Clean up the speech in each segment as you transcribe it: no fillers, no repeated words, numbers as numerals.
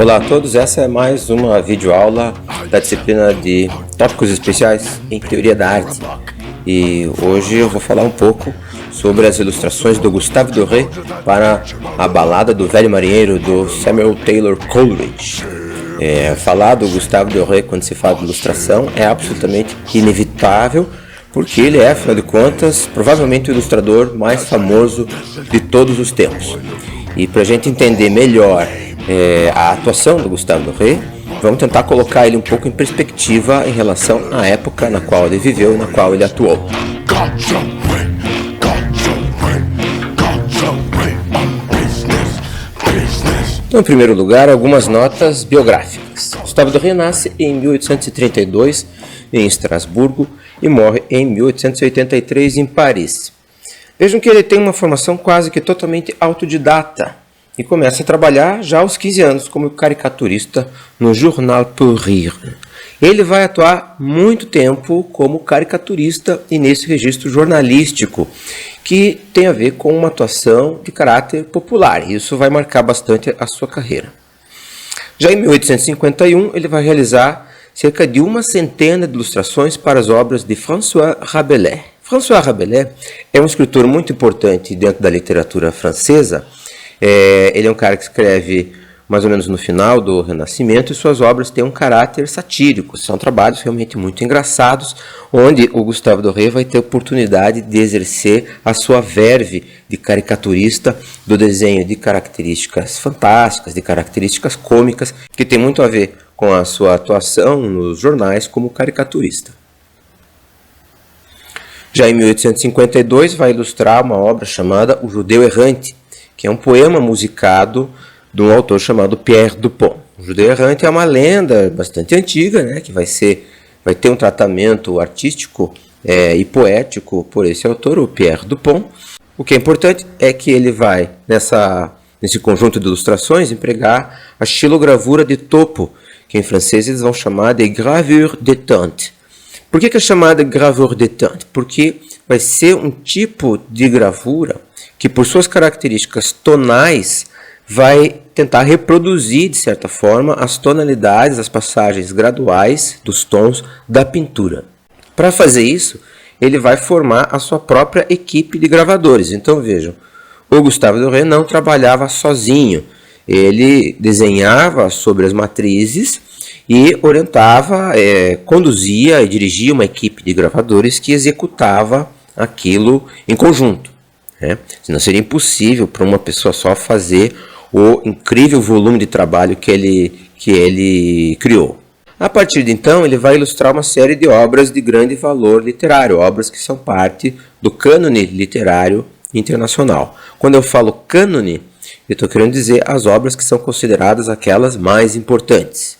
Olá a todos, essa é mais uma videoaula da disciplina de Tópicos Especiais em Teoria da Arte. E hoje eu vou falar um pouco sobre as ilustrações do Gustave Doré para a Balada do Velho Marinheiro, do Samuel Taylor Coleridge. Falar do Gustave Doré quando se fala de ilustração é absolutamente inevitável, porque ele é, afinal de contas, provavelmente o ilustrador mais famoso de todos os tempos. E para a gente entender melhor a atuação do Gustave Doré, vamos tentar colocar ele um pouco em perspectiva em relação à época na qual ele viveu e na qual ele atuou. Então, em primeiro lugar, algumas notas biográficas. Gustave Doré nasce em 1832 em Estrasburgo e morre em 1883 em Paris. Vejam que ele tem uma formação quase que totalmente autodidata e começa a trabalhar já aos 15 anos como caricaturista no Journal pour Rire. Ele vai atuar muito tempo como caricaturista e nesse registro jornalístico, que tem a ver com uma atuação de caráter popular. Isso vai marcar bastante a sua carreira. Já em 1851, ele vai realizar cerca de uma centena de ilustrações para as obras de François Rabelais. François Rabelais é um escritor muito importante dentro da literatura francesa. Ele é um cara que escreve mais ou menos no final do Renascimento e suas obras têm um caráter satírico. São trabalhos realmente muito engraçados, onde o Gustave Doré vai ter oportunidade de exercer a sua verve de caricaturista do desenho de características fantásticas, de características cômicas, que tem muito a ver com a sua atuação nos jornais como caricaturista. Já em 1852 vai ilustrar uma obra chamada O Judeu Errante, que é um poema musicado de um autor chamado Pierre Dupont. O Judeu Errante é uma lenda bastante antiga, né, que vai ter um tratamento artístico e poético por esse autor, o Pierre Dupont. O que é importante é que ele vai, nesse conjunto de ilustrações, empregar a xilogravura de topo, que em francês eles vão chamar de gravure détente. Por que é chamada gravure détente? Porque vai ser um tipo de gravura que, por suas características tonais, vai tentar reproduzir, de certa forma, as tonalidades, as passagens graduais dos tons da pintura. Para fazer isso, ele vai formar a sua própria equipe de gravadores. Então, vejam, o Gustave Doré não trabalhava sozinho. Ele desenhava sobre as matrizes e orientava, conduzia e dirigia uma equipe de gravadores que executava aquilo em conjunto. Senão seria impossível para uma pessoa só fazer o incrível volume de trabalho que ele criou. A partir de então, ele vai ilustrar uma série de obras de grande valor literário, obras que são parte do cânone literário internacional. Quando eu falo cânone, eu estou querendo dizer as obras que são consideradas aquelas mais importantes.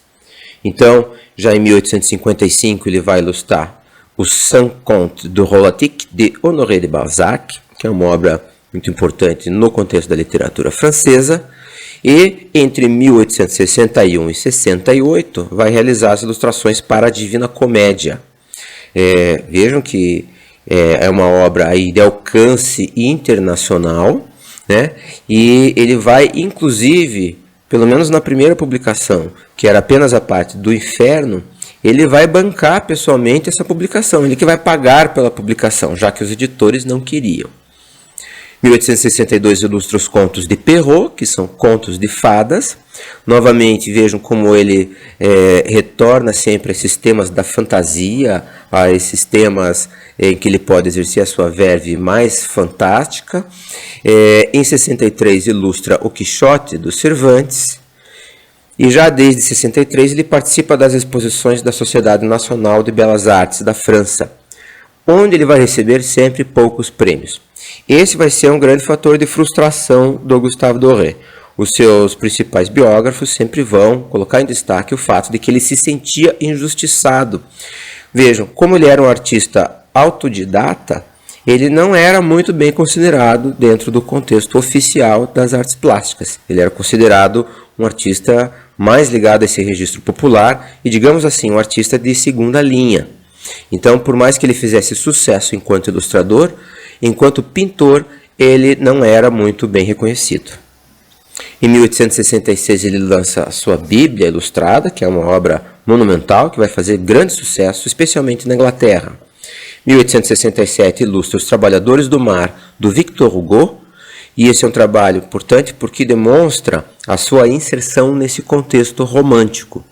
Então, já em 1855, ele vai ilustrar o Cinq Contes de Rolantic de Honoré de Balzac, que é uma obra muito importante no contexto da literatura francesa, e entre 1861 e 68 vai realizar as ilustrações para a Divina Comédia. Vejam que é uma obra aí de alcance internacional, né? E ele vai, inclusive, pelo menos na primeira publicação, que era apenas a parte do Inferno, ele vai bancar pessoalmente essa publicação, ele que vai pagar pela publicação, já que os editores não queriam. Em 1862 ilustra os contos de Perrault, que são contos de fadas. Novamente, vejam como ele retorna sempre a esses temas da fantasia, a esses temas em que ele pode exercer a sua verve mais fantástica. Em 63 ilustra o Quixote do Cervantes. E já desde 63 ele participa das exposições da Sociedade Nacional de Belas Artes da França, onde ele vai receber sempre poucos prêmios. Esse vai ser um grande fator de frustração do Gustave Doré. Os seus principais biógrafos sempre vão colocar em destaque o fato de que ele se sentia injustiçado. Vejam, como ele era um artista autodidata, ele não era muito bem considerado dentro do contexto oficial das artes plásticas. Ele era considerado um artista mais ligado a esse registro popular e, digamos assim, um artista de segunda linha. Então, por mais que ele fizesse sucesso enquanto ilustrador, enquanto pintor, ele não era muito bem reconhecido. Em 1866 ele lança a sua Bíblia Ilustrada, que é uma obra monumental que vai fazer grande sucesso, especialmente na Inglaterra. Em 1867 ilustra Os Trabalhadores do Mar, do Victor Hugo, e esse é um trabalho importante porque demonstra a sua inserção nesse contexto romântico.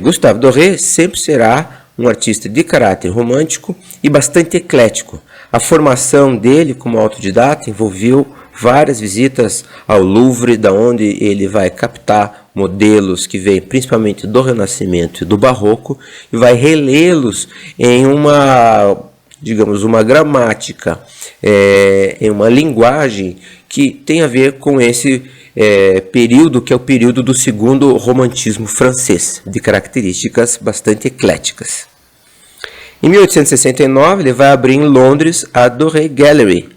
Gustave Doré sempre será um artista de caráter romântico e bastante eclético. A formação dele como autodidata envolveu várias visitas ao Louvre, da onde ele vai captar modelos que vêm principalmente do Renascimento e do Barroco e vai relê-los em uma gramática, em uma linguagem que tem a ver com esse período que é o período do segundo romantismo francês, de características bastante ecléticas. Em 1869 ele vai abrir em Londres a Doré Gallery.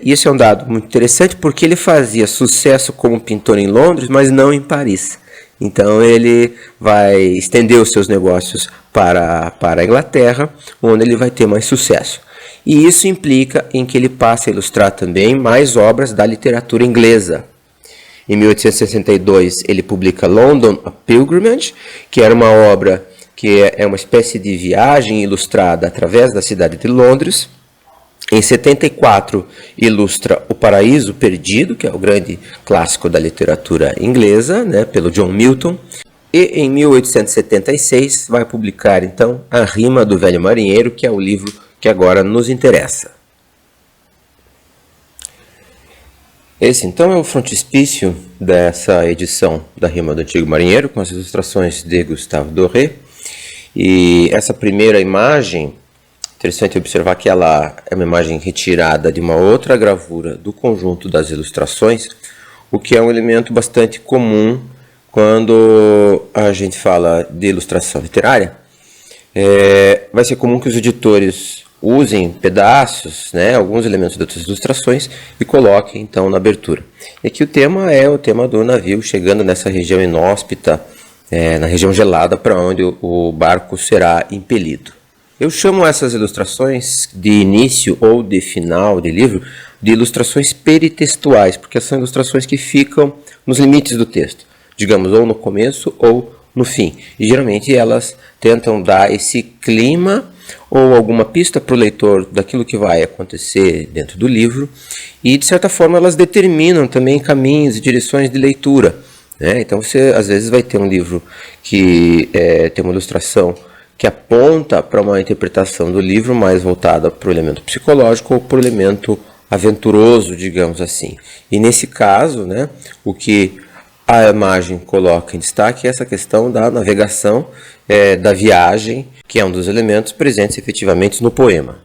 Isso é um dado muito interessante porque ele fazia sucesso como pintor em Londres, mas não em Paris. Então ele vai estender os seus negócios para a Inglaterra, onde ele vai ter mais sucesso. E isso implica em que ele passe a ilustrar também mais obras da literatura inglesa. Em 1862 ele publica London a Pilgrimage, que era uma obra que é uma espécie de viagem ilustrada através da cidade de Londres. Em 74 ilustra O Paraíso Perdido, que é o grande clássico da literatura inglesa, pelo John Milton. E em 1876 vai publicar então A Rima do Velho Marinheiro, que é o livro que agora nos interessa. Esse então é o frontispício dessa edição da Rima do Antigo Marinheiro, com as ilustrações de Gustave Doré. E essa primeira imagem, interessante observar que ela é uma imagem retirada de uma outra gravura do conjunto das ilustrações, o que é um elemento bastante comum quando a gente fala de ilustração literária. Vai ser comum que os editores usem pedaços, alguns elementos das ilustrações e coloquem então na abertura. E aqui o tema é o tema do navio chegando nessa região inóspita, na região gelada para onde o barco será impelido. Eu chamo essas ilustrações de início ou de final de livro de ilustrações peritextuais, porque são ilustrações que ficam nos limites do texto, digamos, ou no começo ou no fim. E geralmente elas tentam dar esse clima ou alguma pista para o leitor daquilo que vai acontecer dentro do livro e, de certa forma, elas determinam também caminhos e direções de leitura. Então você às vezes vai ter um livro que tem uma ilustração que aponta para uma interpretação do livro mais voltada para o elemento psicológico ou para o elemento aventuroso, digamos assim. E nesse caso, o que a imagem coloca em destaque é essa questão da navegação, da viagem, que é um dos elementos presentes efetivamente no poema.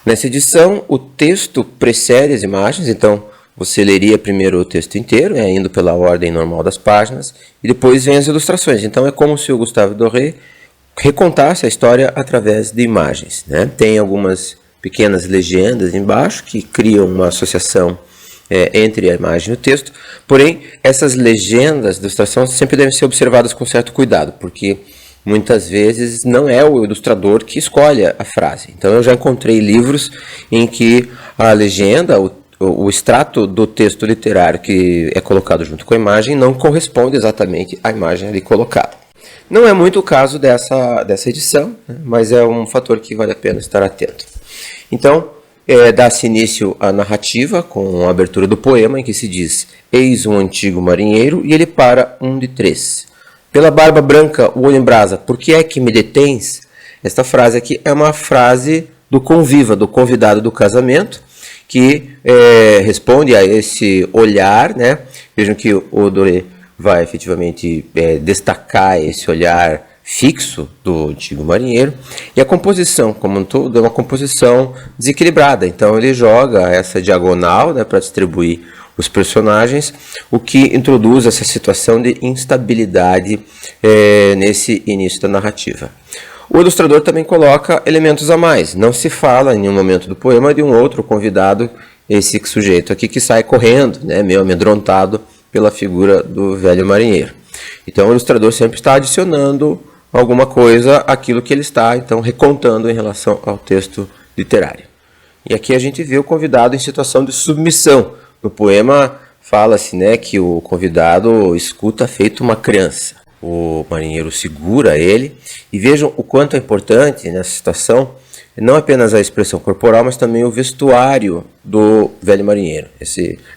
Nessa edição, o texto precede as imagens, então você leria primeiro o texto inteiro, indo pela ordem normal das páginas, e depois vem as ilustrações. Então é como se o Gustave Doré recontasse a história através de imagens. Tem algumas pequenas legendas embaixo que criam uma associação entre a imagem e o texto, porém essas legendas de ilustração sempre devem ser observadas com certo cuidado, porque muitas vezes não é o ilustrador que escolhe a frase. Então eu já encontrei livros em que a legenda, o extrato do texto literário que é colocado junto com a imagem não corresponde exatamente à imagem ali colocada. Não é muito o caso dessa edição, mas é um fator que vale a pena estar atento. Então, dá-se início à narrativa com a abertura do poema em que se diz: eis um antigo marinheiro e ele para um de três. Pela barba branca, o olho em brasa, por que é que me detens? Esta frase aqui é uma frase do conviva, do convidado do casamento, que responde a esse olhar, Vejam que o Doré vai efetivamente destacar esse olhar fixo do antigo marinheiro, e a composição como um todo é uma composição desequilibrada, então ele joga essa diagonal para distribuir os personagens, o que introduz essa situação de instabilidade nesse início da narrativa. O ilustrador também coloca elementos a mais. Não se fala em nenhum momento do poema de um outro convidado, esse sujeito aqui que sai correndo, meio amedrontado pela figura do velho marinheiro. Então o ilustrador sempre está adicionando alguma coisa àquilo que ele está então recontando em relação ao texto literário. E aqui a gente vê o convidado em situação de submissão, No poema fala-se, né, que o convidado escuta feito uma criança. O marinheiro segura ele e vejam o quanto é importante nessa situação não apenas a expressão corporal, mas também o vestuário do velho marinheiro.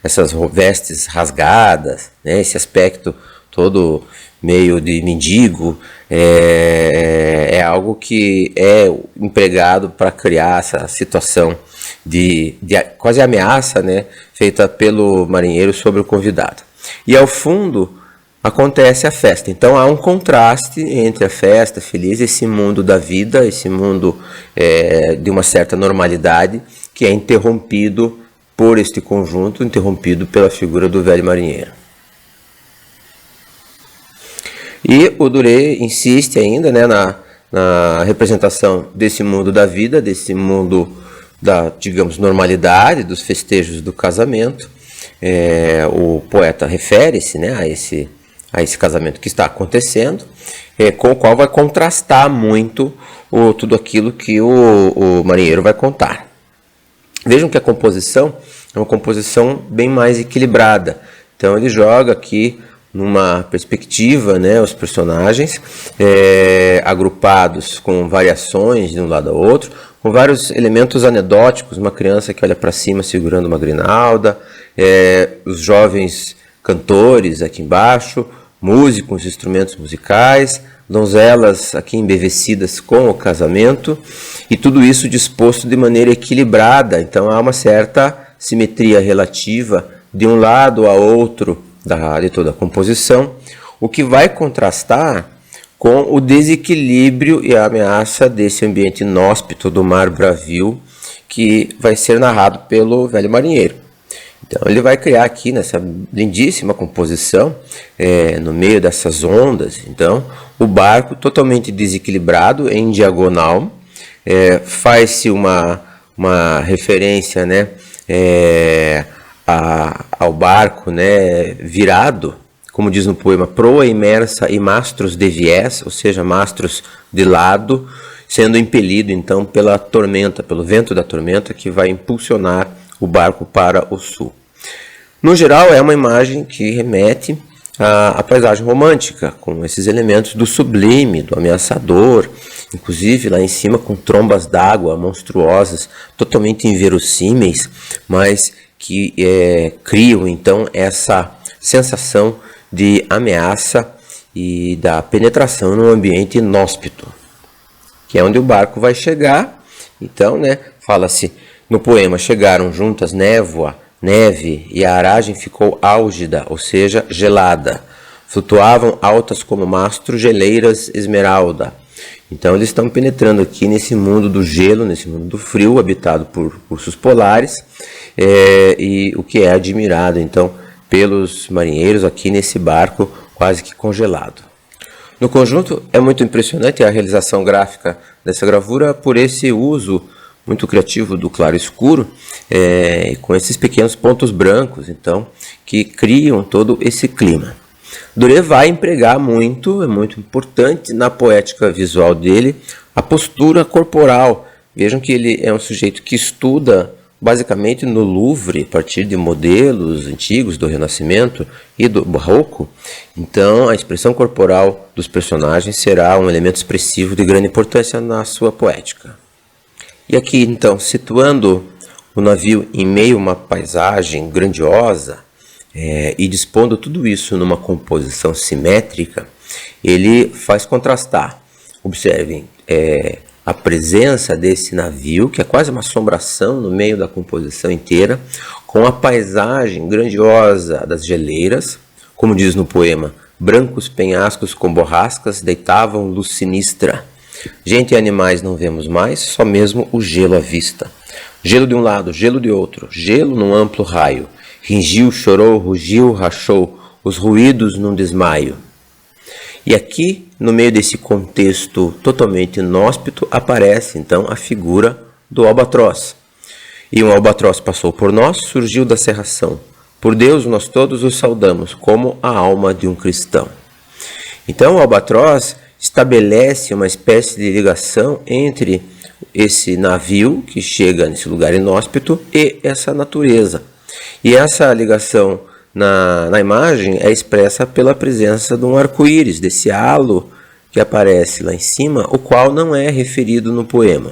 Essas vestes rasgadas, né, esse aspecto todo meio de mendigo, é algo que é empregado para criar essa situação de quase ameaça, né, feita pelo marinheiro sobre o convidado. E ao fundo acontece a festa. Então há um contraste entre a festa feliz, esse mundo da vida, esse mundo de uma certa normalidade, que é interrompido por este conjunto, interrompido pela figura do velho marinheiro. E o Duré insiste ainda, né, na representação desse mundo da vida, desse mundo da, digamos, normalidade, dos festejos do casamento. O poeta refere-se, né, a esse casamento que está acontecendo, com o qual vai contrastar muito tudo aquilo que o marinheiro vai contar. Vejam que a composição é uma composição bem mais equilibrada. Então ele joga aqui numa perspectiva, né, os personagens agrupados com variações de um lado ao outro, com vários elementos anedóticos, uma criança que olha para cima segurando uma grinalda, os jovens cantores aqui embaixo, músicos, instrumentos musicais, donzelas aqui embevecidas com o casamento, e tudo isso disposto de maneira equilibrada. Então há uma certa simetria relativa de um lado a outro de toda a composição, o que vai contrastar com o desequilíbrio e a ameaça desse ambiente inóspito do mar bravio que vai ser narrado pelo velho marinheiro. Então ele vai criar aqui nessa lindíssima composição, no meio dessas ondas, então o barco totalmente desequilibrado em diagonal, faz-se uma referência, né, ao barco, né, virado, como diz no poema, proa imersa e mastros de viés, ou seja, mastros de lado, sendo impelido então pela tormenta, pelo vento da tormenta que vai impulsionar o barco para o sul. No geral, é uma imagem que remete à paisagem romântica, com esses elementos do sublime, do ameaçador, inclusive lá em cima com trombas d'água monstruosas, totalmente inverossímeis, mas que criam então essa sensação de ameaça e da penetração no ambiente inóspito, que é onde o barco vai chegar. Então, né, fala-se no poema, chegaram juntas névoa, neve, e a aragem ficou álgida, ou seja, gelada. Flutuavam altas como mastro geleiras esmeralda. Então eles estão penetrando aqui nesse mundo do gelo, nesse mundo do frio, habitado por ursos polares, e o que é admirado então pelos marinheiros aqui nesse barco quase que congelado. No conjunto é muito impressionante a realização gráfica dessa gravura por esse uso muito criativo do claro escuro, com esses pequenos pontos brancos, então, que criam todo esse clima. Duré vai empregar muito, é muito importante na poética visual dele, a postura corporal. Vejam que ele é um sujeito que estuda basicamente no Louvre, a partir de modelos antigos do Renascimento e do Barroco. Então, a expressão corporal dos personagens será um elemento expressivo de grande importância na sua poética. E aqui, então, situando o navio em meio a uma paisagem grandiosa e dispondo tudo isso numa composição simétrica, ele faz contrastar. Observem a presença desse navio, que é quase uma assombração no meio da composição inteira, com a paisagem grandiosa das geleiras, como diz no poema, brancos penhascos com borrascas deitavam luz sinistra. Gente e animais não vemos mais, só mesmo o gelo à vista. Gelo de um lado, gelo de outro, gelo num amplo raio. Ringiu, chorou, rugiu, rachou, os ruídos num desmaio. E aqui, no meio desse contexto totalmente inóspito, aparece então a figura do albatroz. E um albatroz passou por nós, surgiu da cerração. Por Deus, nós todos o saudamos, como a alma de um cristão. Então, o albatroz estabelece uma espécie de ligação entre esse navio que chega nesse lugar inóspito e essa natureza. E essa ligação na imagem é expressa pela presença de um arco-íris, desse halo que aparece lá em cima, o qual não é referido no poema.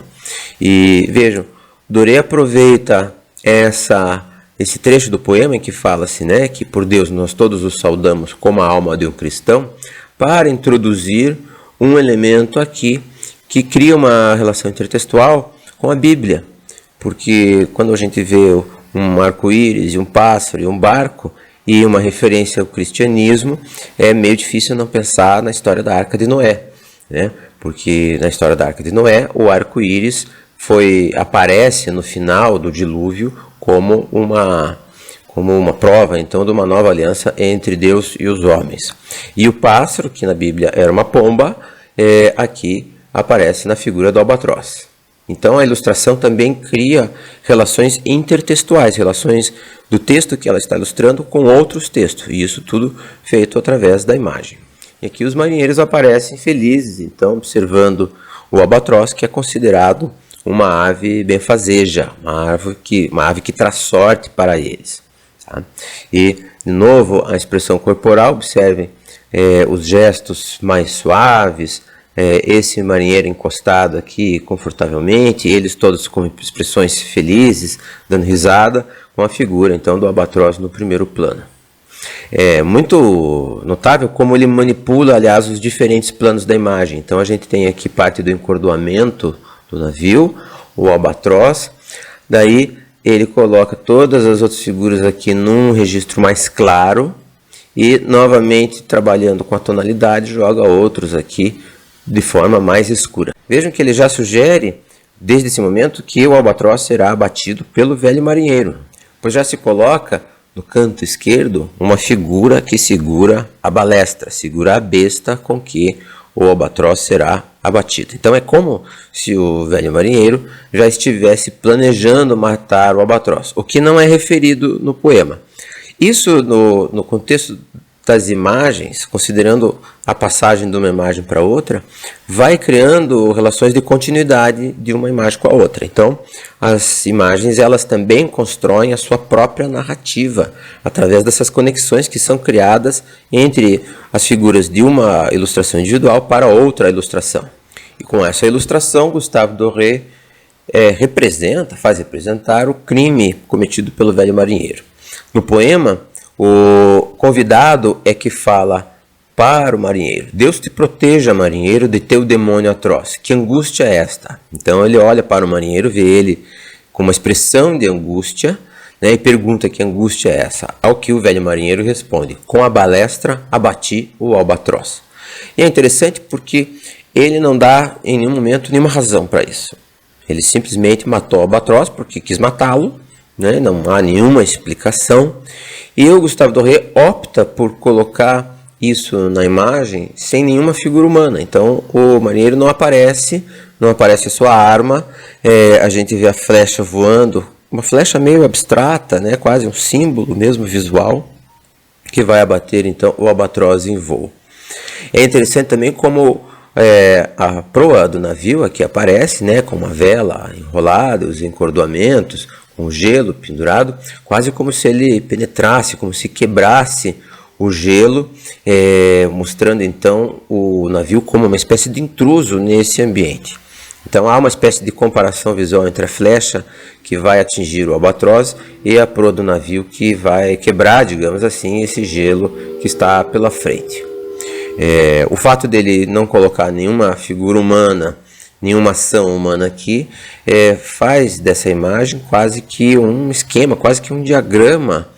E vejam, Doré aproveita esse trecho do poema em que fala-se, né, que por Deus nós todos os saudamos como a alma de um cristão, para introduzir um elemento aqui que cria uma relação intertextual com a Bíblia. Porque quando a gente vê um arco-íris, um pássaro e um barco, e uma referência ao cristianismo, é meio difícil não pensar na história da Arca de Noé, né? Porque na história da Arca de Noé, o arco-íris aparece no final do dilúvio como uma prova, então, de uma nova aliança entre Deus e os homens. E o pássaro, que na Bíblia era uma pomba, aqui aparece na figura do albatroz. Então a ilustração também cria relações intertextuais, relações do texto que ela está ilustrando com outros textos, e isso tudo feito através da imagem. E aqui os marinheiros aparecem felizes, então, observando o albatroz, que é considerado uma ave benfazeja, uma ave que traz sorte para eles. Tá? E, de novo, a expressão corporal, observem os gestos mais suaves, esse marinheiro encostado aqui confortavelmente, eles todos com expressões felizes, dando risada, com a figura então do albatroz no primeiro plano. É muito notável como ele manipula, aliás, os diferentes planos da imagem. Então a gente tem aqui parte do encordoamento do navio, o albatroz, daí ele coloca todas as outras figuras aqui num registro mais claro e novamente trabalhando com a tonalidade joga outros aqui de forma mais escura. Vejam que ele já sugere, desde esse momento, que o albatroz será abatido pelo velho marinheiro, pois já se coloca no canto esquerdo uma figura que segura a balestra, segura a besta com que o albatroz será abatido. Então é como se o velho marinheiro já estivesse planejando matar o albatroz, o que não é referido no poema. Isso no contexto das imagens, considerando a passagem de uma imagem para outra, vai criando relações de continuidade de uma imagem com a outra. Então, as imagens elas também constroem a sua própria narrativa através dessas conexões que são criadas entre as figuras de uma ilustração individual para outra ilustração. E com essa ilustração, Gustave Doré faz representar o crime cometido pelo velho marinheiro. No poema, o convidado é que fala para o marinheiro: Deus te proteja, marinheiro, de teu demônio atroz. Que angústia é esta? Então ele olha para o marinheiro, vê ele com uma expressão de angústia, né, e pergunta: que angústia é essa? Ao que o velho marinheiro responde: com a balestra abati o albatroz. E é interessante porque ele não dá em nenhum momento nenhuma razão para isso. Ele simplesmente matou o albatroz porque quis matá-lo, né? Não há nenhuma explicação. E o Gustave Doré opta por colocar isso na imagem sem nenhuma figura humana. Então o marinheiro não aparece a sua arma, a gente vê a flecha voando, uma flecha meio abstrata, né? Quase um símbolo mesmo visual, que vai abater então o albatroz em voo. É interessante também como a proa do navio aqui aparece, né? Com uma vela enrolada, os encordoamentos, com gelo pendurado, quase como se ele penetrasse, como se quebrasse o gelo, mostrando então o navio como uma espécie de intruso nesse ambiente. Então há uma espécie de comparação visual entre a flecha que vai atingir o albatroz e a proa do navio que vai quebrar, digamos assim, esse gelo que está pela frente. O fato dele não colocar nenhuma figura humana, nenhuma ação humana aqui, faz dessa imagem quase que um esquema, quase que um diagrama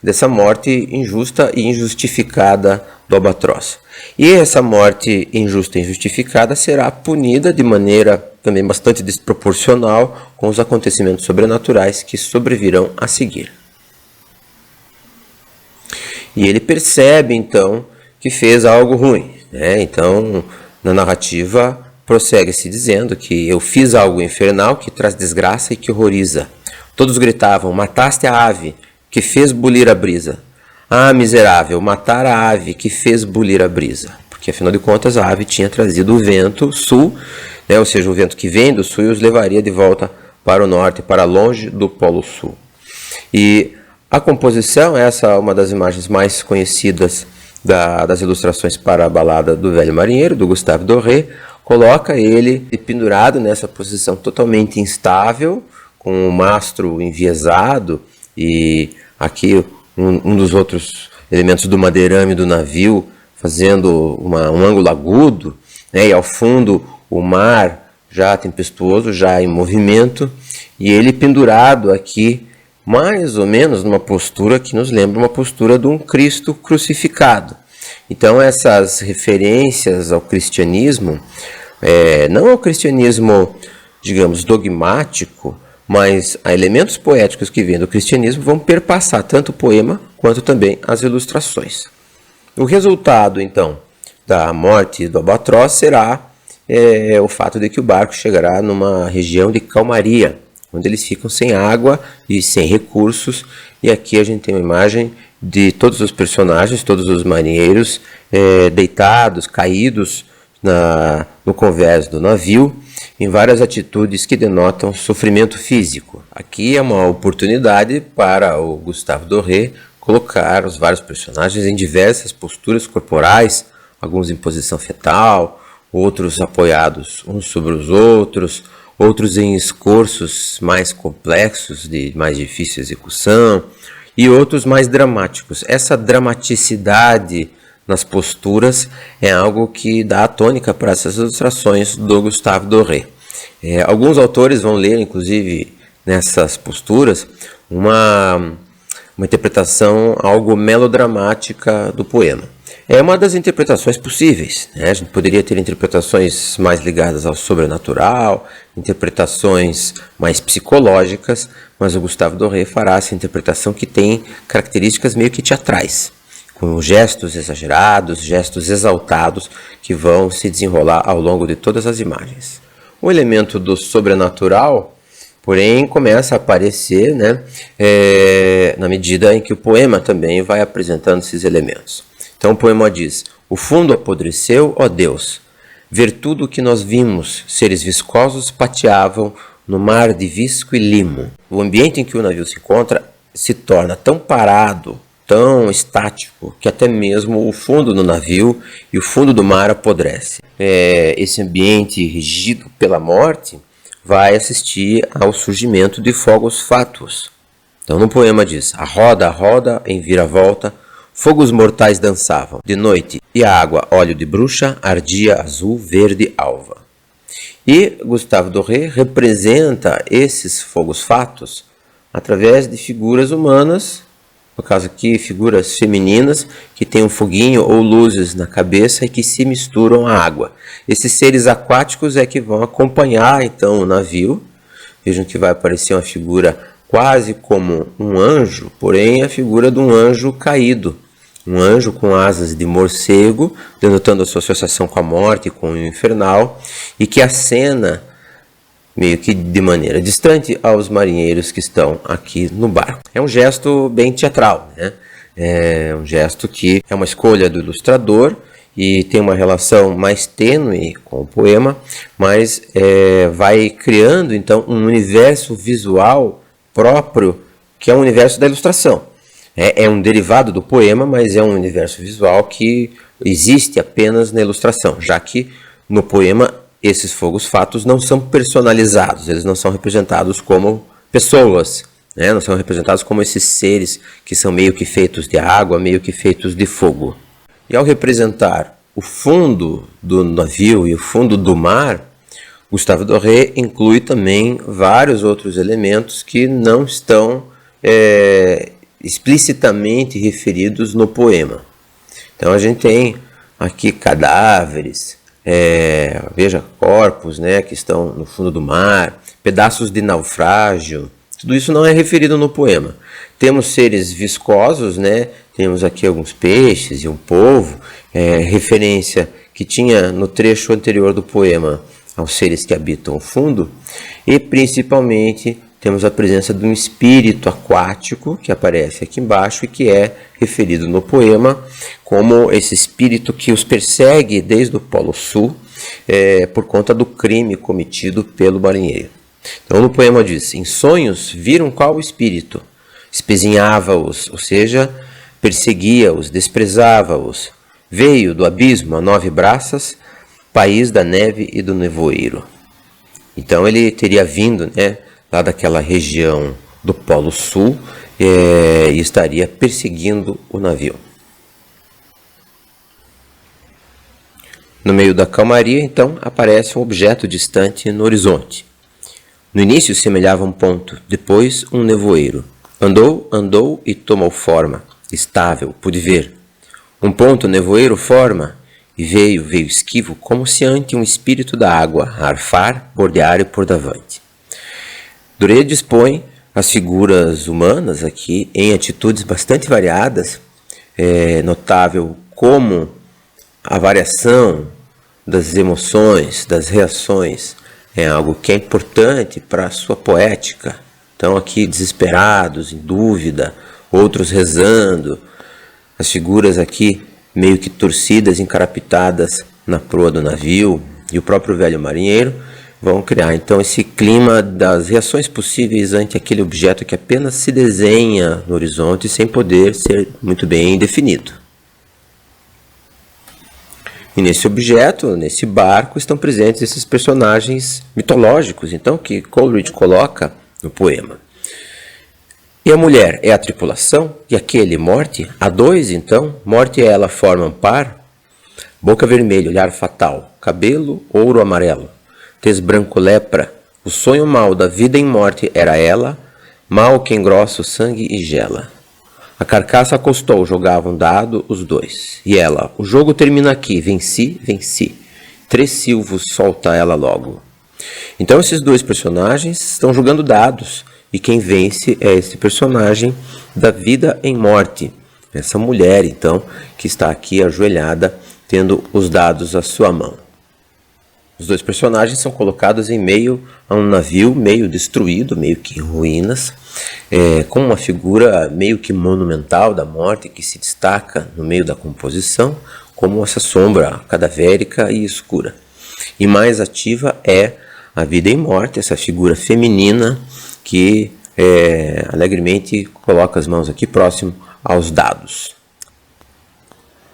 dessa morte injusta e injustificada do albatroz. E essa morte injusta e injustificada será punida de maneira também bastante desproporcional com os acontecimentos sobrenaturais que sobrevirão a seguir. E ele percebe então que fez algo ruim, né? Então, na narrativa, prossegue-se dizendo que eu fiz algo infernal que traz desgraça e que horroriza. Todos gritavam: mataste a ave que fez bulir a brisa. Ah, miserável, matar a ave que fez bulir a brisa. Porque afinal de contas a ave tinha trazido o vento sul, né? Ou seja, o vento que vem do sul e os levaria de volta para o norte, para longe do Polo Sul. E A composição, essa é uma das imagens mais conhecidas das ilustrações para a balada do Velho Marinheiro, do Gustave Doré, coloca ele pendurado nessa posição totalmente instável, com o mastro enviesado, e aqui um dos outros elementos do madeirame do navio fazendo um ângulo agudo, né, e ao fundo o mar já tempestuoso, já em movimento, e ele pendurado aqui, mais ou menos numa postura que nos lembra uma postura de um Cristo crucificado. Então essas referências ao cristianismo, não ao cristianismo, digamos, dogmático, mas a elementos poéticos que vêm do cristianismo vão perpassar tanto o poema quanto também as ilustrações. O resultado, então, da morte do albatroz será o fato de que o barco chegará numa região de calmaria, onde eles ficam sem água e sem recursos. E aqui a gente tem uma imagem de todos os personagens, todos os marinheiros deitados, caídos no convés do navio, em várias atitudes que denotam sofrimento físico. Aqui é uma oportunidade para o Gustave Doré colocar os vários personagens em diversas posturas corporais, alguns em posição fetal, outros apoiados uns sobre os outros em escorços mais complexos, de mais difícil execução, e outros mais dramáticos. Essa dramaticidade nas posturas é algo que dá a tônica para essas ilustrações do Gustave Doré. Alguns autores vão ler, inclusive, nessas posturas, uma interpretação algo melodramática do poema. É uma das interpretações possíveis, né? A gente poderia ter interpretações mais ligadas ao sobrenatural, interpretações mais psicológicas, mas o Gustave Doré fará essa interpretação que tem características meio que teatrais, com gestos exagerados, gestos exaltados que vão se desenrolar ao longo de todas as imagens. O elemento do sobrenatural, porém, começa a aparecer, né, na medida em que o poema também vai apresentando esses elementos. Então o poema diz: o fundo apodreceu, ó Deus, ver tudo o que nós vimos, seres viscosos pateavam no mar de visco e limo. O ambiente em que o navio se encontra se torna tão parado, tão estático, que até mesmo o fundo do navio e o fundo do mar apodrece. Esse ambiente regido pela morte vai assistir ao surgimento de fogos fátuos. Então no poema diz: a roda, em vira-volta, fogos mortais dançavam de noite, e a água, óleo de bruxa, ardia azul, verde, alva. E Gustave Doré representa esses fogos fátuos através de figuras humanas, no caso aqui figuras femininas, que têm um foguinho ou luzes na cabeça e que se misturam à água. Esses seres aquáticos é que vão acompanhar então o navio. Vejam que vai aparecer uma figura quase como um anjo, porém a figura de um anjo caído. Um anjo com asas de morcego, denotando a sua associação com a morte, com o infernal, e que acena meio que de maneira distante aos marinheiros que estão aqui no barco. É um gesto bem teatral, né? É um gesto que é uma escolha do ilustrador e tem uma relação mais tênue com o poema, mas vai criando então um universo visual próprio, que é o universo da ilustração. É um derivado do poema, mas é um universo visual que existe apenas na ilustração, já que no poema esses fogos fátuos não são personalizados, eles não são representados como pessoas, né? Não são representados como esses seres que são meio que feitos de água, meio que feitos de fogo. E ao representar o fundo do navio e o fundo do mar, Gustave Doré inclui também vários outros elementos que não estão explicitamente referidos no poema. Então a gente tem aqui cadáveres, veja, corpos, né, que estão no fundo do mar, pedaços de naufrágio, tudo isso não é referido no poema. Temos seres viscosos, né, temos aqui alguns peixes e um polvo, referência que tinha no trecho anterior do poema aos seres que habitam o fundo, e principalmente temos a presença de um espírito aquático que aparece aqui embaixo e que é referido no poema como esse espírito que os persegue desde o Polo Sul por conta do crime cometido pelo marinheiro. Então no poema diz: em sonhos viram qual espírito? espezinhava-os, ou seja, perseguia-os, desprezava-os. Veio do abismo a 9 braças, país da neve e do nevoeiro. Então ele teria vindo, né, lá daquela região do Polo Sul e estaria perseguindo o navio. No meio da calmaria, então, aparece um objeto distante no horizonte. No início semelhava um ponto, depois um nevoeiro. Andou, andou e tomou forma, estável, pude ver. Um ponto nevoeiro forma, e veio esquivo, como se ante um espírito da água, a arfar, bordear e por davante. Doré dispõe as figuras humanas aqui em atitudes bastante variadas. É notável como a variação das emoções, das reações, é algo que é importante para a sua poética. Então aqui desesperados, em dúvida, outros rezando, as figuras aqui meio que torcidas, encarapitadas na proa do navio, e o próprio velho marinheiro vão criar então esse clima das reações possíveis ante aquele objeto que apenas se desenha no horizonte sem poder ser muito bem definido. E nesse objeto, nesse barco, estão presentes esses personagens mitológicos, então, que Coleridge coloca no poema. E a mulher é a tripulação, e aquele morte, a 2, então, morte e ela formam par, boca vermelha, olhar fatal, cabelo ouro amarelo, tez branco lepra, o sonho mau da vida em morte era ela, mal que engrossa o sangue e gela. A carcaça acostou, jogavam dado os dois. E ela, o jogo termina aqui, venci, venci. 3 silvos, solta ela logo. Então esses 2 personagens estão jogando dados. E quem vence é esse personagem da vida em morte. Essa mulher, então, que está aqui ajoelhada, tendo os dados à sua mão. Os 2 personagens são colocados em meio a um navio meio destruído, meio que em ruínas, com uma figura meio que monumental da morte que se destaca no meio da composição, como essa sombra cadavérica e escura. E mais ativa é a vida em morte, essa figura feminina que alegremente coloca as mãos aqui próximo aos dados.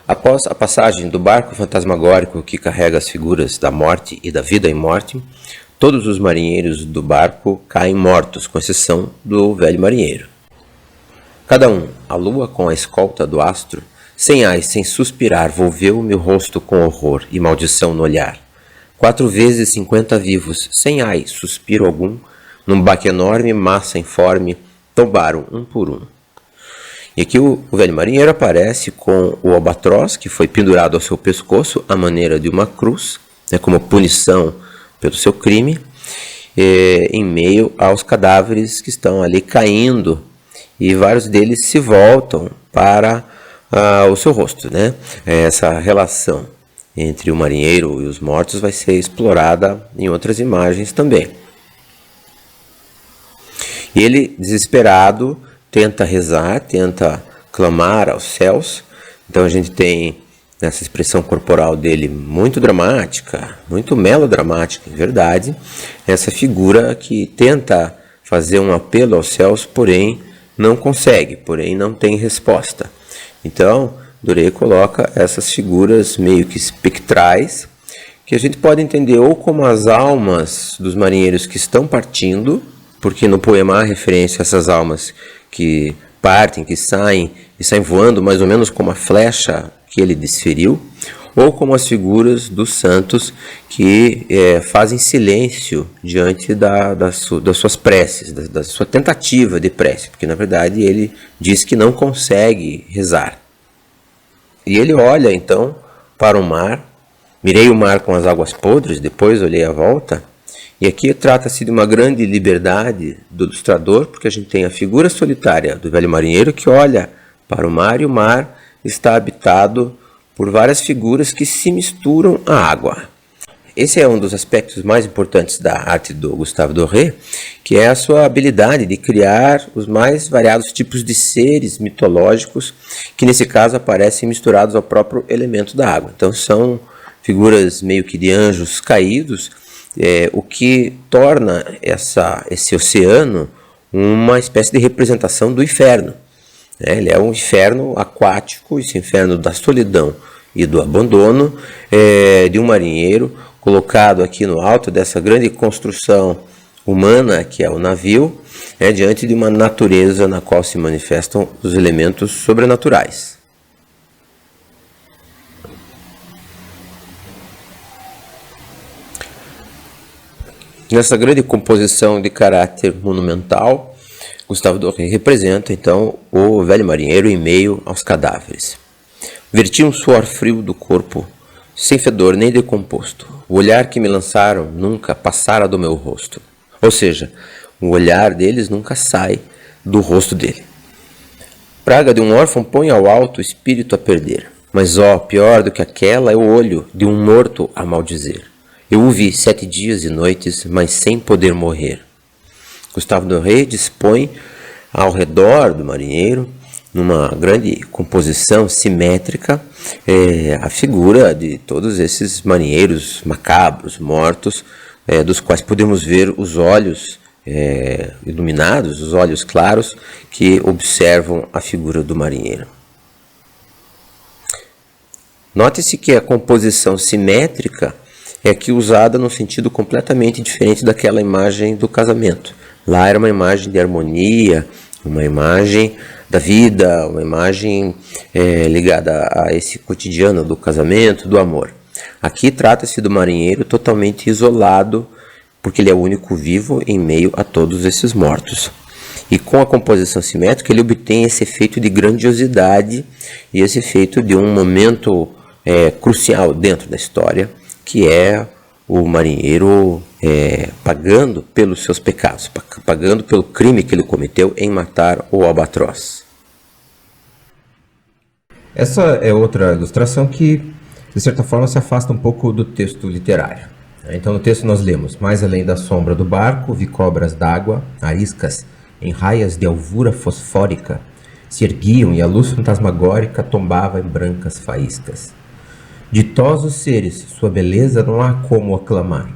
Após a passagem do barco fantasmagórico que carrega as figuras da morte e da vida em morte, todos os marinheiros do barco caem mortos, com exceção do velho marinheiro. Cada um, a lua com a escolta do astro, sem ais, sem suspirar, volveu meu rosto com horror e maldição no olhar. 4 vezes 50 vivos, sem ai, suspiro algum, num baque enorme, massa informe, tombaram um por um. E aqui o velho marinheiro aparece com o albatroz, que foi pendurado ao seu pescoço, à maneira de uma cruz, como punição pelo seu crime, em meio aos cadáveres que estão ali caindo, e vários deles se voltam para o seu rosto. Essa relação entre o marinheiro e os mortos vai ser explorada em outras imagens também. E ele, desesperado, tenta rezar, tenta clamar aos céus. Então a gente tem essa expressão corporal dele muito dramática, muito melodramática, em verdade. Essa figura que tenta fazer um apelo aos céus, porém não consegue, porém não tem resposta. Então, Doré coloca essas figuras meio que espectrais, que a gente pode entender ou como as almas dos marinheiros que estão partindo, porque no poema há referência a essas almas que partem, que saem e saem voando mais ou menos como a flecha que ele desferiu, ou como as figuras dos santos que fazem silêncio diante das suas preces, da sua tentativa de prece, porque na verdade ele diz que não consegue rezar. E ele olha então para o mar, mirei o mar com as águas podres, depois olhei à volta. E aqui trata-se de uma grande liberdade do ilustrador, porque a gente tem a figura solitária do velho marinheiro que olha para o mar, e o mar está habitado por várias figuras que se misturam à água. Esse é um dos aspectos mais importantes da arte do Gustave Doré, que é a sua habilidade de criar os mais variados tipos de seres mitológicos, que nesse caso aparecem misturados ao próprio elemento da água. Então são figuras meio que de anjos caídos, o que torna esse oceano uma espécie de representação do inferno. Ele é um inferno aquático, esse inferno da solidão e do abandono, de um marinheiro colocado aqui no alto dessa grande construção humana que é o navio, diante de uma natureza na qual se manifestam os elementos sobrenaturais. Nessa grande composição de caráter monumental, Gustave Doré representa, então, o velho marinheiro em meio aos cadáveres. Verti um suor frio do corpo, sem fedor nem decomposto. O olhar que me lançaram nunca passara do meu rosto. Ou seja, o olhar deles nunca sai do rosto dele. Praga de um órfão põe ao alto o espírito a perder. Mas, pior do que aquela é o olho de um morto a maldizer. Eu o vi 7 dias e noites, mas sem poder morrer. Gustave Doré dispõe ao redor do marinheiro, numa grande composição simétrica, a figura de todos esses marinheiros macabros, mortos, dos quais podemos ver os olhos iluminados, os olhos claros, que observam a figura do marinheiro. Note-se que a composição simétrica é aqui usada num sentido completamente diferente daquela imagem do casamento. Lá era uma imagem de harmonia, uma imagem da vida, uma imagem ligada a esse cotidiano do casamento, do amor. Aqui trata-se do marinheiro totalmente isolado, porque ele é o único vivo em meio a todos esses mortos. E com a composição simétrica ele obtém esse efeito de grandiosidade e esse efeito de um momento crucial dentro da história, que é o marinheiro pagando pelos seus pecados, pagando pelo crime que ele cometeu em matar o albatroz. Essa é outra ilustração que, de certa forma, se afasta um pouco do texto literário. Então, no texto nós lemos: mais além da sombra do barco, vi cobras d'água, ariscas, em raias de alvura fosfórica, se erguiam e a luz fantasmagórica tombava em brancas faíscas. Ditosos seres, sua beleza não há como aclamar.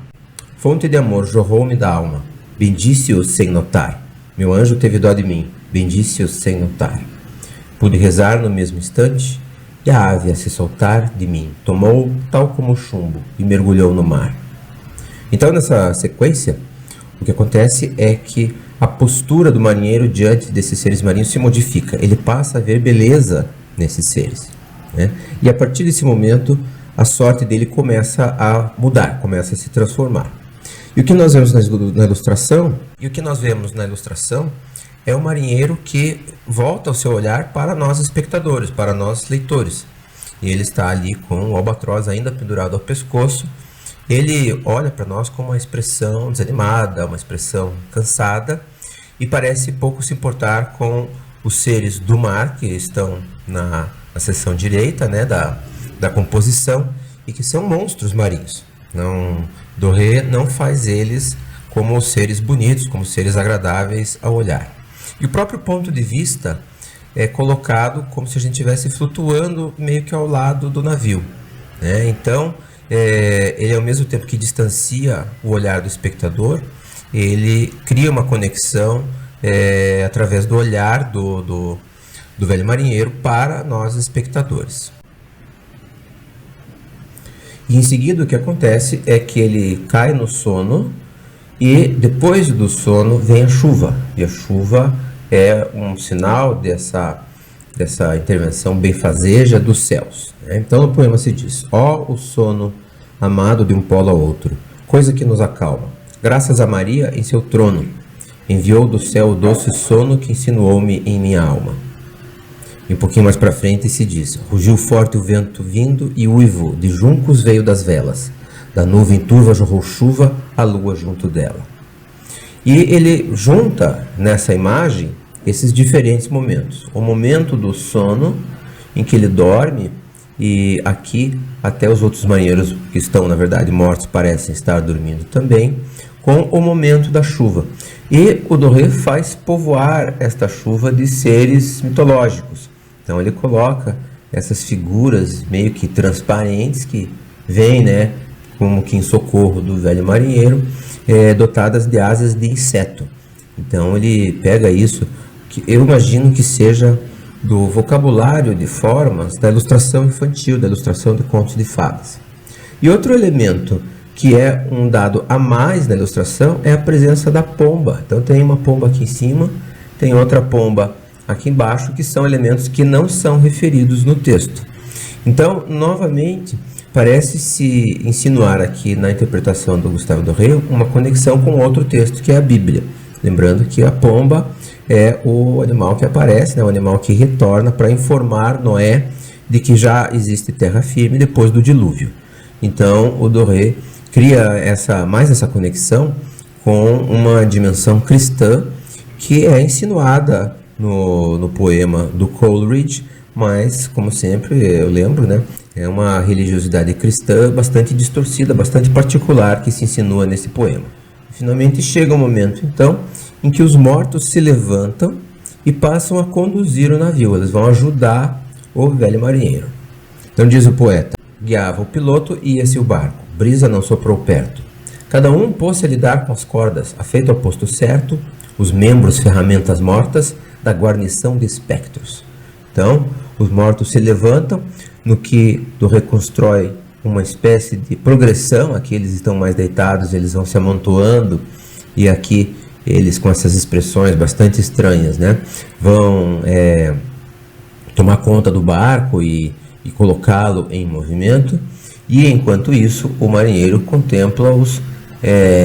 Fonte de amor jorrou-me da alma, bendice-o sem notar. Meu anjo teve dó de mim, bendice-o sem notar. Pude rezar no mesmo instante, e a ave a se soltar de mim, tomou tal como o chumbo e mergulhou no mar. Então, nessa sequência, o que acontece é que a postura do marinheiro diante desses seres marinhos se modifica. Ele passa a ver beleza nesses seres. E a partir desse momento a sorte dele começa a mudar, começa a se transformar. E o que nós vemos na ilustração? É o marinheiro que volta o seu olhar para nós espectadores, para nós leitores. E ele está ali com o albatroz ainda pendurado ao pescoço. Ele olha para nós com uma expressão desanimada, uma expressão cansada, e parece pouco se importar com os seres do mar que estão na seção direita, da composição, e que são monstros marinhos. Doré não faz eles como seres bonitos, como seres agradáveis ao olhar. E o próprio ponto de vista é colocado como se a gente estivesse flutuando meio que ao lado do navio. Então, ele ao mesmo tempo que distancia o olhar do espectador, ele cria uma conexão através do olhar do velho marinheiro para nós espectadores. E em seguida o que acontece é que ele cai no sono e depois do sono vem a chuva. E a chuva é um sinal dessa intervenção benfazeja dos céus. Então no poema se diz: ó o sono amado de um polo ao outro, coisa que nos acalma. Graças a Maria em seu trono, enviou do céu o doce sono que insinuou-me em minha alma. E um pouquinho mais para frente se diz: rugiu forte o vento vindo e uivo de juncos veio das velas. Da nuvem turva jorrou chuva, a lua junto dela. E ele junta nessa imagem esses diferentes momentos. O momento do sono, em que ele dorme, e aqui até os outros marinheiros que estão, na verdade, mortos parecem estar dormindo também, com o momento da chuva. E o Doré faz povoar esta chuva de seres mitológicos. Então ele coloca essas figuras meio que transparentes que vêm, como que em socorro do velho marinheiro, dotadas de asas de inseto. Então ele pega isso, que eu imagino que seja do vocabulário de formas da ilustração infantil, da ilustração de contos de fadas. E outro elemento que é um dado a mais na ilustração é a presença da pomba. Então tem uma pomba aqui em cima, tem outra pomba aqui embaixo, que são elementos que não são referidos no texto. Então, novamente, parece-se insinuar aqui na interpretação do Gustave Doré uma conexão com outro texto, que é a Bíblia. Lembrando que a pomba é o animal que aparece, né, o animal que retorna para informar Noé de que já existe terra firme depois do dilúvio. Então, o Doré cria mais essa conexão com uma dimensão cristã que é insinuada no poema do Coleridge, mas, como sempre, eu lembro, né, é uma religiosidade cristã bastante distorcida, bastante particular que se insinua nesse poema. Finalmente chega o momento, então, em que os mortos se levantam e passam a conduzir o navio. Eles vão ajudar o velho marinheiro. Então diz o poeta: guiava o piloto e ia-se o barco. Brisa não soprou perto. Cada um pôs-se a lidar com as cordas, afeito ao posto certo, os membros ferramentas mortas da guarnição de espectros. Então, os mortos se levantam, no que reconstrói uma espécie de progressão. Aqui eles estão mais deitados, eles vão se amontoando, e aqui eles, com essas expressões bastante estranhas, né, vão tomar conta do barco e colocá-lo em movimento. E enquanto isso, o marinheiro contempla-os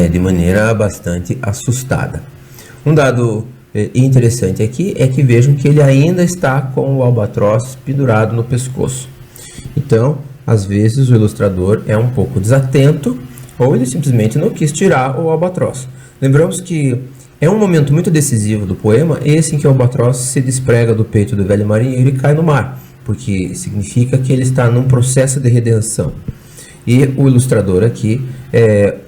de maneira bastante assustada. Um dado interessante aqui é que vejam que ele ainda está com o albatroz pendurado no pescoço. Então, às vezes o ilustrador é um pouco desatento, ou ele simplesmente não quis tirar o albatroz. Lembramos que é um momento muito decisivo do poema, esse em que o albatroz se desprega do peito do velho marinheiro e cai no mar, porque significa que ele está num processo de redenção. E o ilustrador aqui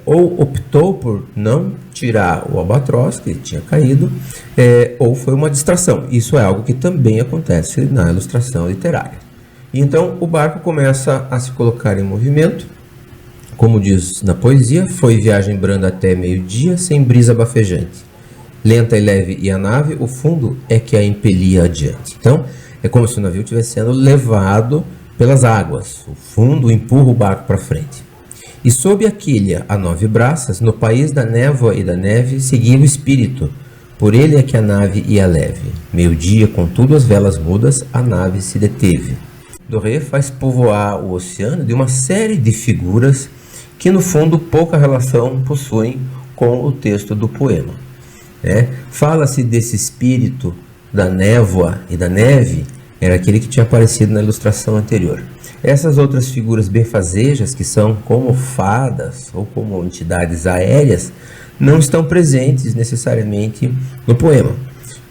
ou optou por não tirar o albatroz, que tinha caído, ou foi uma distração. Isso é algo que também acontece na ilustração literária. E então o barco começa a se colocar em movimento. Como diz na poesia: foi viagem branda até meio-dia, sem brisa bafejante. Lenta e leve ia a nave, o fundo é que a impelia adiante. Então, é como se o navio estivesse sendo levado pelas águas. O fundo empurra o barco para frente. E sob a quilha, a 9 braças, no país da névoa e da neve, seguia o espírito. Por ele é que a nave ia leve. Meio-dia, contudo, as velas mudas, a nave se deteve. Doré faz povoar o oceano de uma série de figuras que, no fundo, pouca relação possuem com o texto do poema. Fala-se desse espírito da névoa e da neve, era aquele que tinha aparecido na ilustração anterior. Essas outras figuras benfazejas, que são como fadas ou como entidades aéreas, não estão presentes necessariamente no poema.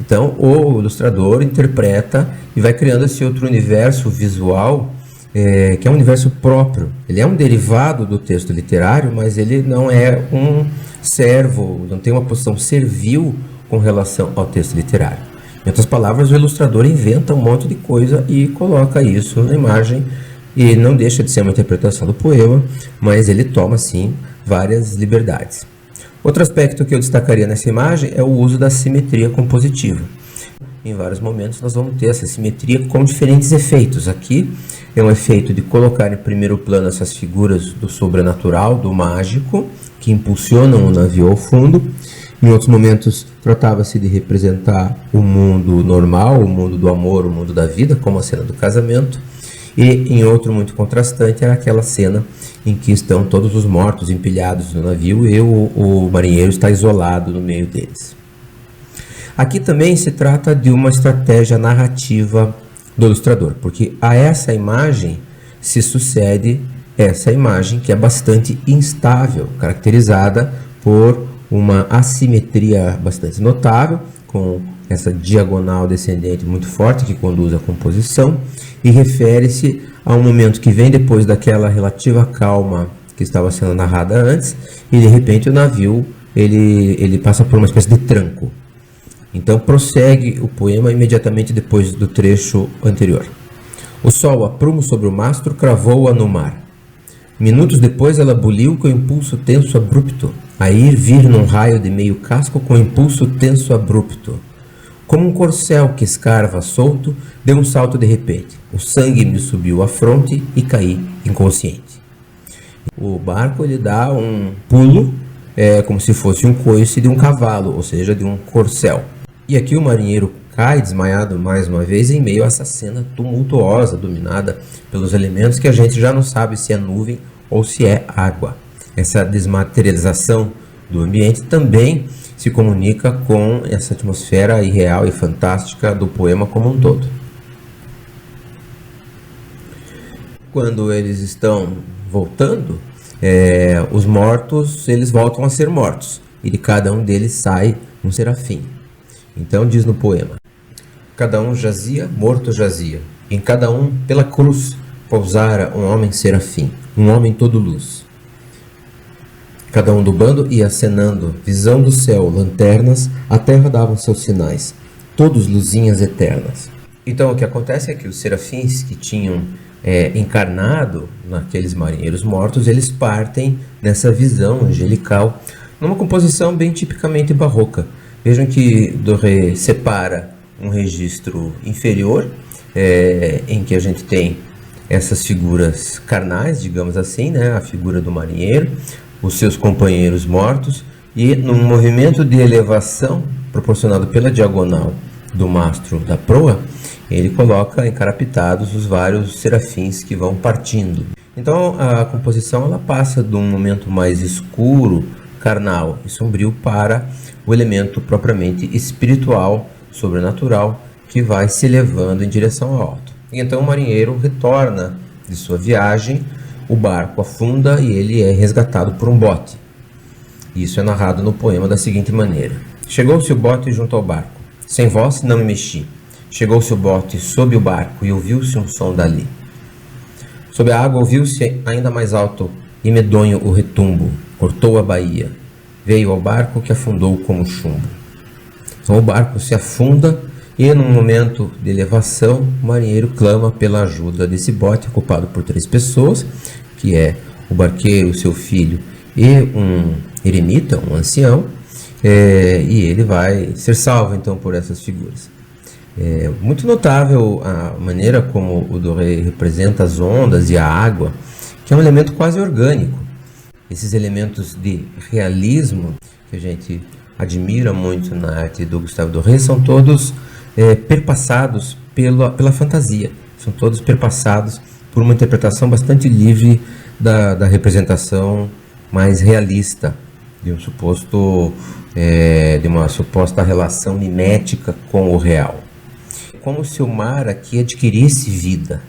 Então, o ilustrador interpreta e vai criando esse outro universo visual, que é um universo próprio. Ele é um derivado do texto literário, mas ele não é um servo, não tem uma posição servil com relação ao texto literário. Em outras palavras, o ilustrador inventa um monte de coisa e coloca isso na imagem, e não deixa de ser uma interpretação do poema, mas ele toma, sim, várias liberdades. Outro aspecto que eu destacaria nessa imagem é o uso da simetria compositiva. Em vários momentos nós vamos ter essa simetria com diferentes efeitos. Aqui é um efeito de colocar em primeiro plano essas figuras do sobrenatural, do mágico, que impulsionam o navio ao fundo. Em outros momentos tratava-se de representar o mundo normal, o mundo do amor, o mundo da vida, como a cena do casamento. E em outro muito contrastante era aquela cena em que estão todos os mortos empilhados no navio e o marinheiro está isolado no meio deles. Aqui também se trata de uma estratégia narrativa do ilustrador, porque a essa imagem se sucede essa imagem que é bastante instável, caracterizada por uma assimetria bastante notável, com essa diagonal descendente muito forte que conduz à composição, e refere-se a um momento que vem depois daquela relativa calma que estava sendo narrada antes, e de repente o navio ele passa por uma espécie de tranco. Então prossegue o poema imediatamente depois do trecho anterior. O sol, a prumo sobre o mastro, cravou-a no mar. Minutos depois ela buliu com impulso tenso abrupto. a ir vir num raio de meio casco com impulso tenso abrupto. Como um corcel que escarva solto, deu um salto de repente. O sangue me subiu à fronte e caí inconsciente. O barco ele dá um pulo, como se fosse um coice de um cavalo, ou seja, de um corcel. E aqui o marinheiro cai desmaiado mais uma vez em meio a essa cena tumultuosa, dominada pelos elementos que a gente já não sabe se é nuvem ou se é água. Essa desmaterialização do ambiente também se comunica com essa atmosfera irreal e fantástica do poema como um todo. Quando eles estão voltando, os mortos eles voltam a ser mortos, e de cada um deles sai um serafim. Então diz no poema: cada um jazia, morto jazia, em cada um pela cruz pousara um homem serafim, um homem todo luz. Cada um do bando ia acenando, visão do céu, lanternas, a terra davam seus sinais, todos luzinhas eternas. Então o que acontece é que os serafins que tinham encarnado naqueles marinheiros mortos, eles partem nessa visão angelical, numa composição bem tipicamente barroca. Vejam que Doré separa um registro inferior, em que a gente tem essas figuras carnais, digamos assim, né? A figura do marinheiro, os seus companheiros mortos, e num movimento de elevação proporcionado pela diagonal do mastro da proa, ele coloca encarapitados os vários serafins que vão partindo. Então a composição ela passa de um momento mais escuro, carnal e sombrio para o elemento propriamente espiritual, sobrenatural, que vai se elevando em direção ao alto. E então o marinheiro retorna de sua viagem, o barco afunda e ele é resgatado por um bote. Isso é narrado no poema da seguinte maneira: chegou-se o bote junto ao barco, sem voz não me mexi. Chegou-se o bote sob o barco e ouviu-se um som dali. Sob a água ouviu-se ainda mais alto e medonho o retumbo. Cortou a baía. Veio ao barco que afundou como chumbo. Então o barco se afunda e num momento de elevação o marinheiro clama pela ajuda desse bote ocupado por 3 pessoas, que é o barqueiro, seu filho e um eremita, um ancião, e ele vai ser salvo então por essas figuras. É muito notável a maneira como o Doré representa as ondas e a água, que é um elemento quase orgânico. Esses elementos de realismo que a gente admira muito na arte do Gustave Doré são todos perpassados pela fantasia, são todos perpassados por uma interpretação bastante livre da representação mais realista de uma suposta relação mimética com o real. Como se o mar aqui adquirisse vida,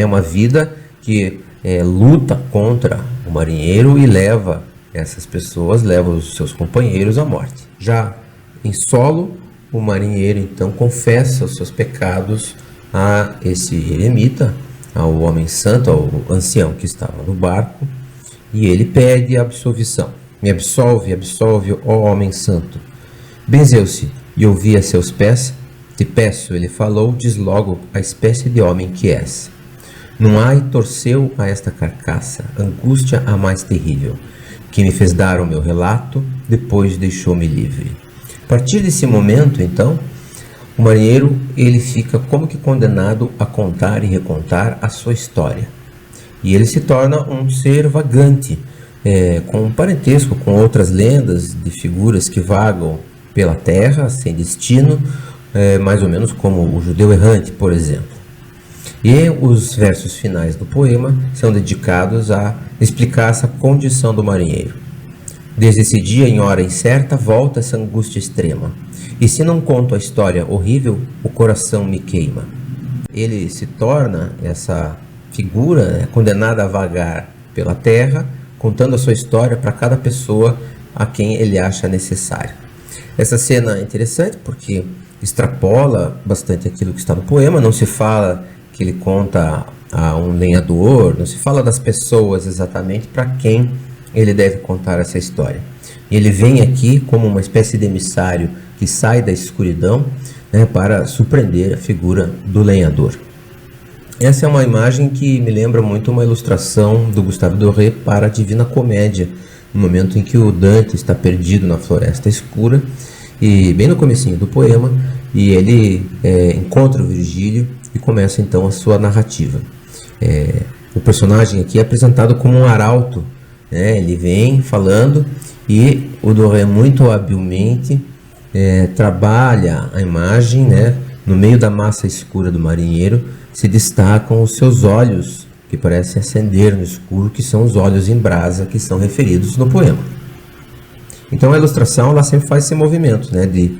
uma vida que luta contra o marinheiro e leva essas pessoas, leva os seus companheiros à morte. Já em solo, o marinheiro então confessa os seus pecados a esse eremita, ao homem santo, ao ancião que estava no barco, e ele pede a absolvição. Me absolve, absolve, ó homem santo. Benzeu-se e ouvi a seus pés. Te peço, ele falou, diz logo a espécie de homem que és. Num ai torceu a esta carcaça, angústia a mais terrível, que me fez dar o meu relato, depois deixou-me livre. A partir desse momento, então, o marinheiro ele fica como que condenado a contar e recontar a sua história. E ele se torna um ser vagante, com um parentesco com outras lendas de figuras que vagam pela terra, sem destino, mais ou menos como o judeu errante, por exemplo. E os versos finais do poema são dedicados a explicar essa condição do marinheiro. Desde esse dia, em hora incerta, volta essa angústia extrema. E se não conto a história horrível, o coração me queima. Ele se torna essa figura condenada a vagar pela terra, contando a sua história para cada pessoa a quem ele acha necessário. Essa cena é interessante porque extrapola bastante aquilo que está no poema. Não se fala que ele conta a um lenhador, não se fala das pessoas exatamente para quem ele deve contar essa história. E ele vem aqui como uma espécie de emissário que sai da escuridão, para surpreender a figura do lenhador. Essa é uma imagem que me lembra muito uma ilustração do Gustave Doré para a Divina Comédia, no momento em que o Dante está perdido na floresta escura, e bem no comecinho do poema, e ele encontra o Virgílio e começa então a sua narrativa. O personagem aqui é apresentado como um arauto, né? Ele vem falando e o Doré muito habilmente trabalha a imagem, né? No meio da massa escura do marinheiro se destacam os seus olhos, que parecem acender no escuro, que são os olhos em brasa que são referidos no poema. Então a ilustração ela sempre faz esse movimento, né? De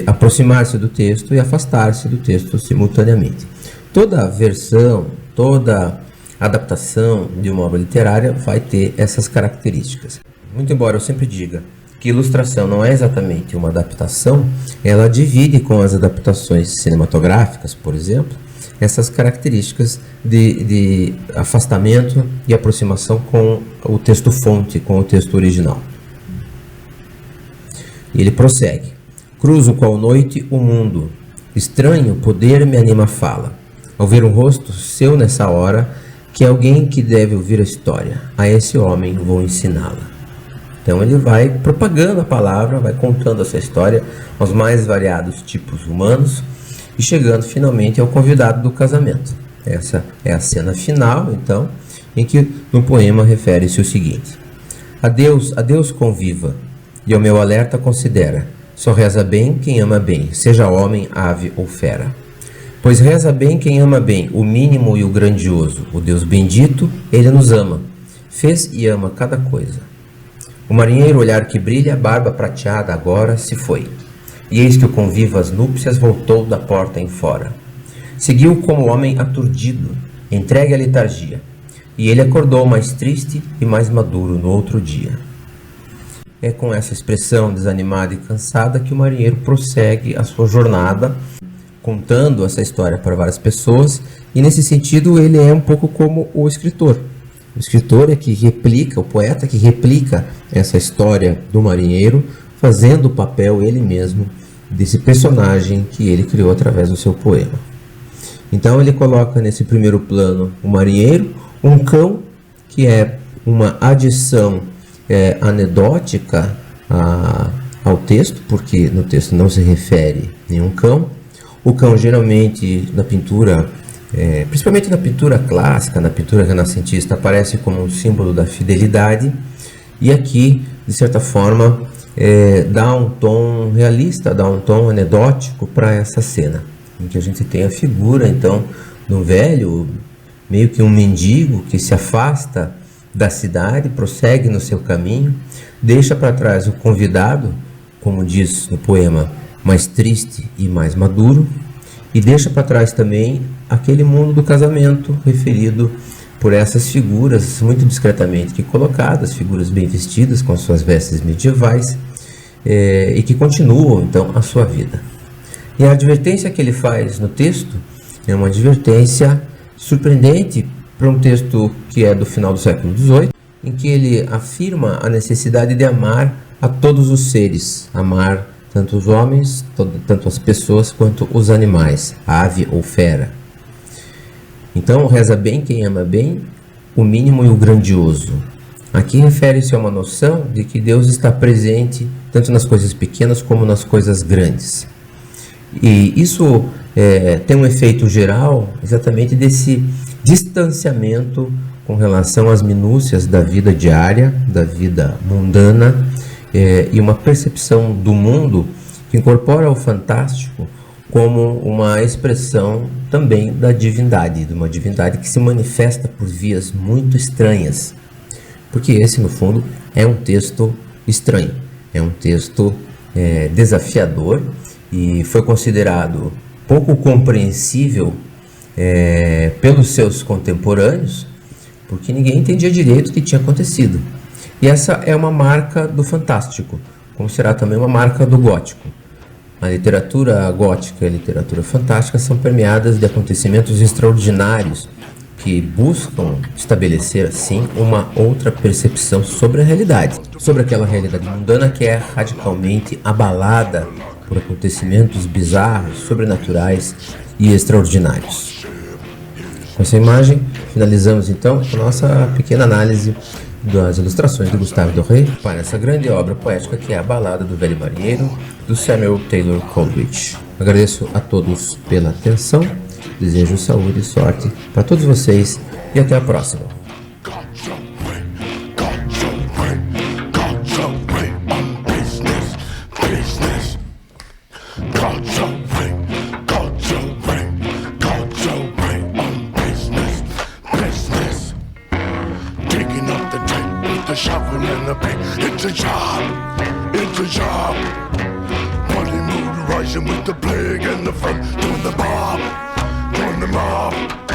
aproximar-se do texto e afastar-se do texto simultaneamente. Toda versão, toda adaptação de uma obra literária vai ter essas características. Muito embora eu sempre diga que ilustração não é exatamente uma adaptação, ela divide com as adaptações cinematográficas, por exemplo, essas características de afastamento e aproximação com o texto fonte, com o texto original. E ele prossegue: cruzo qual noite o mundo, estranho poder me anima a fala, ao ver um rosto seu nessa hora, que é alguém que deve ouvir a história, a esse homem vou ensiná-la. Então ele vai propagando a palavra, vai contando essa história aos mais variados tipos humanos e chegando finalmente ao convidado do casamento. Essa é a cena final, então, em que no poema refere-se o seguinte: adeus, adeus conviva, e ao meu alerta considera, só reza bem quem ama bem, seja homem, ave ou fera. Pois reza bem quem ama bem, o mínimo e o grandioso, o Deus bendito, ele nos ama, fez e ama cada coisa. O marinheiro, olhar que brilha, barba prateada agora se foi, e eis que o conviva às núpcias voltou da porta em fora. Seguiu como homem aturdido, entregue à letargia, e ele acordou mais triste e mais maduro no outro dia. É com essa expressão desanimada e cansada que o marinheiro prossegue a sua jornada, contando essa história para várias pessoas, e nesse sentido ele é um pouco como o escritor. O escritor é que replica, o poeta que replica essa história do marinheiro, fazendo o papel ele mesmo desse personagem que ele criou através do seu poema. Então ele coloca nesse primeiro plano o marinheiro, um cão, que é uma adição anedótica ao texto, porque no texto não se refere nenhum cão. O cão geralmente na pintura, principalmente na pintura clássica, na pintura renascentista, aparece como um símbolo da fidelidade, e aqui, de certa forma, dá um tom realista, dá um tom anedótico para essa cena, em que a gente tem a figura, então, de um velho, meio que um mendigo, que se afasta da cidade, prossegue no seu caminho, deixa para trás o convidado, como diz no poema, mais triste e mais maduro, e deixa para trás também aquele mundo do casamento referido por essas figuras muito discretamente aqui colocadas, figuras bem vestidas com as suas vestes medievais, e que continuam então a sua vida. E a advertência que ele faz no texto é uma advertência surpreendente para um texto que é do final do século XVIII, em que ele afirma a necessidade de amar a todos os seres, amar tanto os homens, tanto as pessoas, quanto os animais, ave ou fera. Então, reza bem quem ama bem, o mínimo e o grandioso. Aqui refere-se a uma noção de que Deus está presente tanto nas coisas pequenas como nas coisas grandes. E isso tem um efeito geral exatamente desse distanciamento com relação às minúcias da vida diária, da vida mundana, e uma percepção do mundo que incorpora o fantástico como uma expressão também da divindade, de uma divindade que se manifesta por vias muito estranhas. Porque esse, no fundo, é um texto estranho, é um texto desafiador e foi considerado pouco compreensível pelos seus contemporâneos, porque ninguém entendia direito o que tinha acontecido. E essa é uma marca do fantástico, como será também uma marca do gótico. A literatura gótica e a literatura fantástica são permeadas de acontecimentos extraordinários que buscam estabelecer, assim, uma outra percepção sobre a realidade, sobre aquela realidade mundana que é radicalmente abalada por acontecimentos bizarros, sobrenaturais e extraordinários. Com essa imagem, finalizamos então a nossa pequena análise das ilustrações de Gustave Doré para essa grande obra poética que é a Balada do Velho Marinheiro, do Samuel Taylor Coleridge. Agradeço a todos pela atenção, desejo saúde e sorte para todos vocês e até a próxima. Shovel and the pick, it's a job, it's a job. Money mood rising with the plague and the fun, doing the mob, doing the mob.